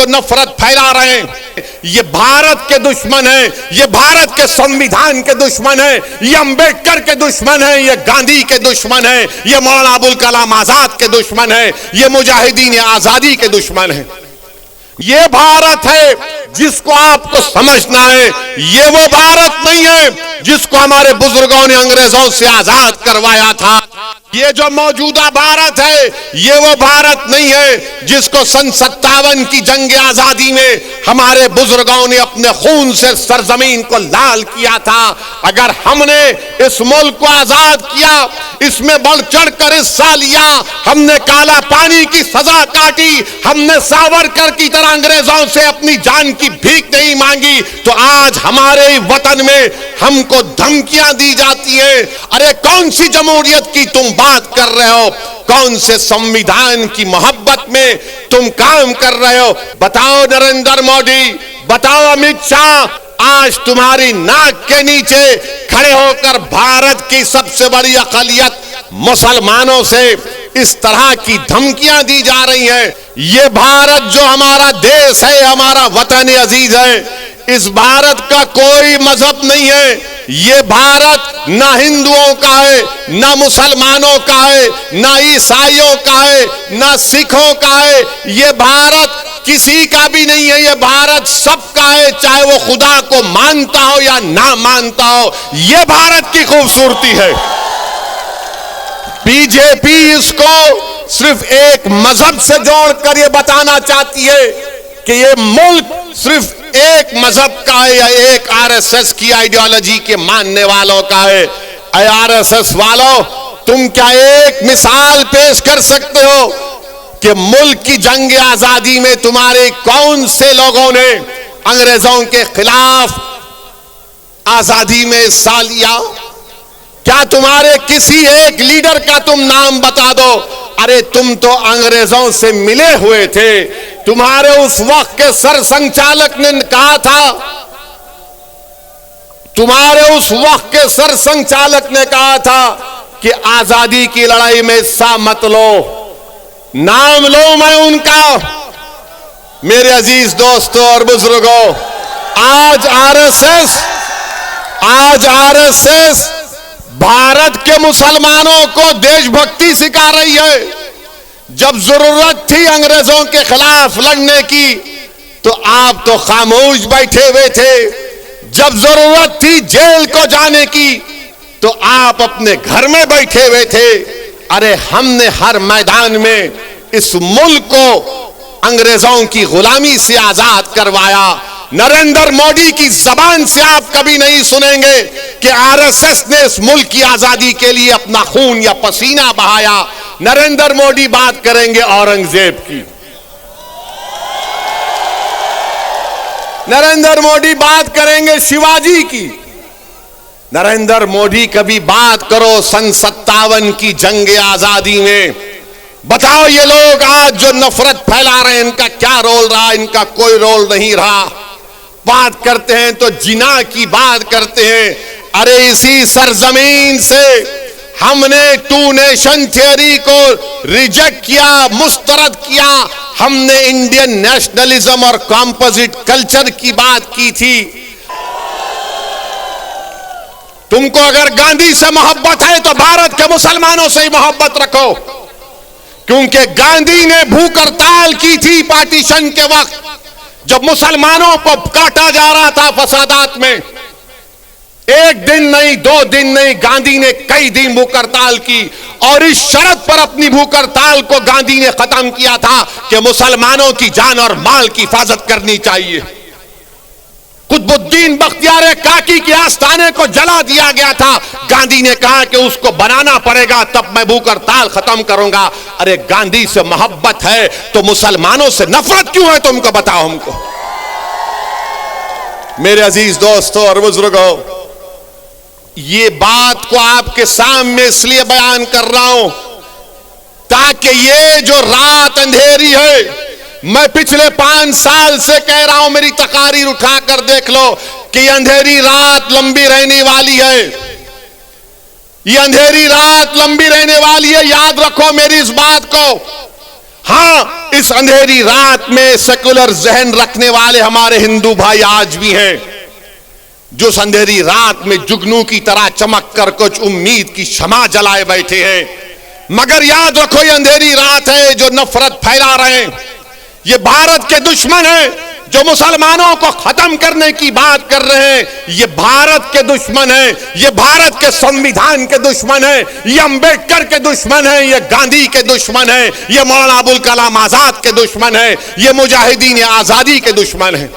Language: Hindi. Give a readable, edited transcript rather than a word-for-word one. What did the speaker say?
नफरत फैला रहे हैं ये भारत के दुश्मन है, ये भारत के संविधान के दुश्मन है, ये अंबेडकर के दुश्मन है, ये गांधी के दुश्मन है, ये मौलाना अबुल कलाम आजाद के दुश्मन है, ये मुजाहिदीन आजादी के दुश्मन है। ये भारत है जिसको आपको समझना है, ये वो भारत नहीं है जिसको हमारे बुजुर्गों ने अंग्रेजों से आजाद करवाया था। ये जो मौजूदा भारत है ये वो भारत नहीं है जिसको सन 57 की जंग आजादी में हमारे बुजुर्गों ने अपने खून से सरजमीन को लाल किया था। अगर हमने इस मुल्क को आजाद किया, इसमें बढ़ चढ़कर हिस्सा लिया, हमने काला पानी की सजा काटी, हमने सावरकर की तरह अंग्रेजों से अपनी जान की भीख नहीं मांगी, तो आज हमारे वतन में हमको धमकियां दी जाती है। अरे कौन सी जमहूरियत की तुम बात कर रहे हो? कौन से संविधान की मोहब्बत में तुम काम कर रहे हो? बताओ नरेंद्र मोदी, बताओ अमित शाह, आज तुम्हारी नाक के नीचे खड़े होकर भारत की सबसे बड़ी अक़लियत मुसलमानों से इस तरह की धमकियां दी जा रही हैं। ये भारत जो हमारा देश है, हमारा वतन अजीज है, इस भारत का कोई मजहब नहीं है। ये भारत ना हिंदुओं का है, ना मुसलमानों का है, ना ईसाइयों का है, ना सिखों का है। ये भारत किसी का भी नहीं है, ये भारत सबका है, चाहे वो खुदा को मानता हो या ना मानता हो। ये भारत की खूबसूरती है। बीजेपी इसको सिर्फ एक मजहब से जोड़कर ये बताना चाहती है कि ये मुल्क सिर्फ एक मजहब का है या एक आरएसएस की आइडियोलॉजी के मानने वालों का है। आरएसएस वालों, तुम क्या एक मिसाल पेश कर सकते हो कि मुल्क की जंग आजादी में तुम्हारे कौन से लोगों ने अंग्रेजों के खिलाफ आजादी में हिस्सा लिया? क्या तुम्हारे किसी एक लीडर का तुम नाम बता दो। अरे तुम तो अंग्रेजों से मिले हुए थे। तुम्हारे उस वक्त के सर संचालक ने कहा था, तुम्हारे उस वक्त के सर संचालक ने कहा था कि आजादी की लड़ाई में हिस्सा मत लो। नाम लो मैं उनका। मेरे अजीज दोस्तों और बुजुर्गों, आज आरएसएस भारत के मुसलमानों को देशभक्ति सिखा रही है। जब जरूरत थी अंग्रेजों के खिलाफ लड़ने की तो आप तो खामोश बैठे हुए थे। जब जरूरत थी जेल को जाने की तो आप अपने घर में बैठे हुए थे। अरे हमने हर मैदान में इस मुल्क को अंग्रेजों की गुलामी से आजाद करवाया। नरेंद्र मोदी की जबान से आप कभी नहीं सुनेंगे कि आरएसएस ने इस मुल्क की आजादी के लिए अपना खून या पसीना बहाया। नरेंद्र मोदी बात करेंगे औरंगजेब की, नरेंद्र मोदी बात करेंगे शिवाजी की। नरेंद्र मोदी कभी बात करो सन 57 की जंग आजादी में। बताओ ये लोग आज जो नफरत फैला रहे हैं इनका क्या रोल रहा? इनका कोई रोल नहीं रहा। बात करते हैं तो जिना की बात करते हैं। अरे इसी सरजमीन से हमने टू नेशन थियरी को रिजेक्ट किया, मुस्तरद किया। हमने इंडियन नेशनलिज्म और कॉम्पोजिट कल्चर की बात की थी। तुमको अगर गांधी से मोहब्बत है तो भारत के मुसलमानों से ही मोहब्बत रखो, क्योंकि गांधी ने भूख हड़ताल की थी पार्टीशन के वक्त, जब मुसलमानों को काटा जा रहा था फसादात में। एक दिन नहीं, 2 दिन नहीं, गांधी ने कई दिन भूख हड़ताल की और इस शर्त पर अपनी भूख हड़ताल को गांधी ने खत्म किया था कि मुसलमानों की जान और माल की हिफाजत करनी चाहिए। कुतुबुद्दीन बख्तियार काकी के आस्थाने को जला दिया गया था। गांधी ने कहा कि उसको बनाना पड़ेगा, तब मैं भूख हड़ताल खत्म करूंगा। अरे गांधी से मोहब्बत है तो मुसलमानों से नफरत क्यों है? तुमको बताओ हमको। मेरे अजीज दोस्तों और बुजुर्गों, ये बात को आपके सामने इसलिए बयान कर रहा हूं ताकि ये जो रात अंधेरी है, मैं पिछले 5 साल से कह रहा हूं, मेरी तकारीर उठाकर देख लो कि ये अंधेरी रात लंबी रहने वाली है। ये अंधेरी रात लंबी रहने वाली है। याद रखो मेरी इस बात को। हां, इस अंधेरी रात में सेकुलर जहन रखने वाले हमारे हिंदू भाई आज भी हैं, जो इस अंधेरी रात में जुगनू की तरह चमक कर कुछ उम्मीद की शमा जलाए बैठे हैं। मगर याद रखो, ये अंधेरी रात है जो नफरत फैला रहे हैं, ये भारत के दुश्मन हैं जो मुसलमानों को खत्म करने की बात कर रहे हैं, ये भारत के दुश्मन हैं, ये भारत के संविधान के दुश्मन हैं, ये अंबेडकर के दुश्मन हैं, ये गांधी के दुश्मन हैं, ये मौलाना अबुल कलाम आजाद के दुश्मन हैं, ये मुजाहिदीन आजादी के दुश्मन हैं।